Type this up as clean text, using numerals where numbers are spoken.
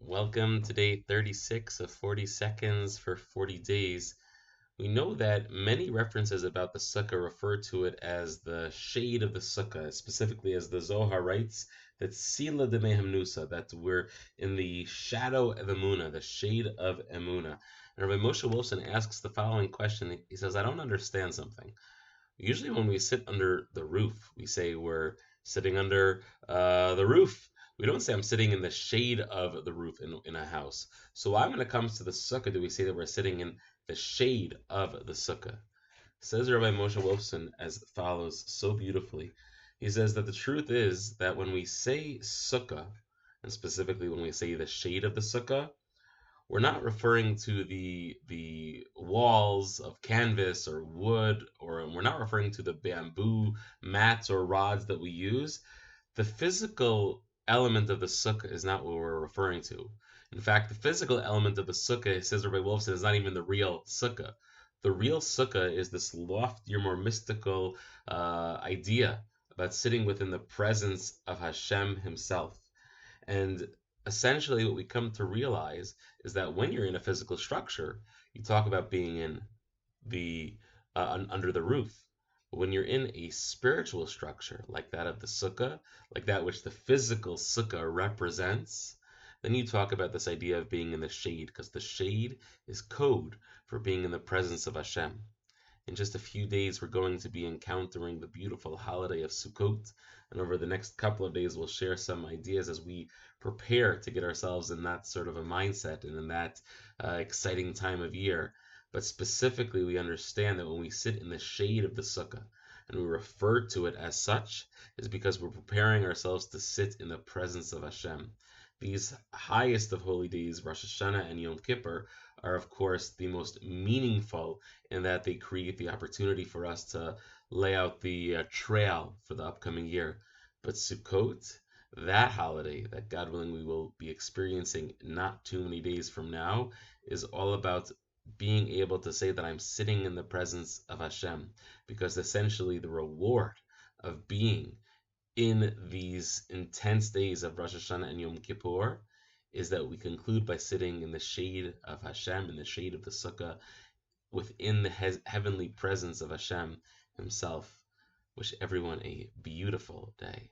Welcome to day 36 of 40 seconds for 40 days. We know that many references about the Sukkah refer to it as the shade of the Sukkah, specifically as the Zohar writes that Sila de Mehemnusa, that we're in the shadow of Emunah, the shade of Emunah. And Rabbi Moshe Wilson asks the following question. He says, I don't understand something. Usually, when we sit under the roof, we say we're sitting under the roof. We don't say I'm sitting in the shade of the roof in a house. So why, when it comes to the sukkah, do we say that we're sitting in the shade of the sukkah? Says Rabbi Moshe Wolfson as follows so beautifully. He says that the truth is that when we say sukkah, and specifically when we say the shade of the sukkah, we're not referring to the walls of canvas or wood, or we're not referring to the bamboo mats or rods that we use. The physical element of the sukkah is not what we're referring to. In fact, the physical element of the sukkah, says Rabbi Wolfson, is not even the real sukkah. The real sukkah is this loftier, more mystical idea about sitting within the presence of Hashem himself. And essentially, what we come to realize is that when you're in a physical structure, you talk about being in the under the roof. But when you're in a spiritual structure like that of the sukkah, like that which the physical sukkah represents, then you talk about this idea of being in the shade, because the shade is code for being in the presence of Hashem. In just a few days, we're going to be encountering the beautiful holiday of Sukkot. And over the next couple of days, we'll share some ideas as we prepare to get ourselves in that sort of a mindset and in that exciting time of year. But specifically, we understand that when we sit in the shade of the Sukkah, and we refer to it as such, is because we're preparing ourselves to sit in the presence of Hashem. These highest of holy days, Rosh Hashanah and Yom Kippur, are of course the most meaningful in that they create the opportunity for us to lay out the trail for the upcoming year. But Sukkot, that holiday that God willing we will be experiencing not too many days from now, is all about being able to say that I'm sitting in the presence of Hashem, because essentially the reward of being in these intense days of Rosh Hashanah and Yom Kippur is that we conclude by sitting in the shade of Hashem, in the shade of the Sukkah, within the heavenly presence of Hashem himself. Wish everyone a beautiful day.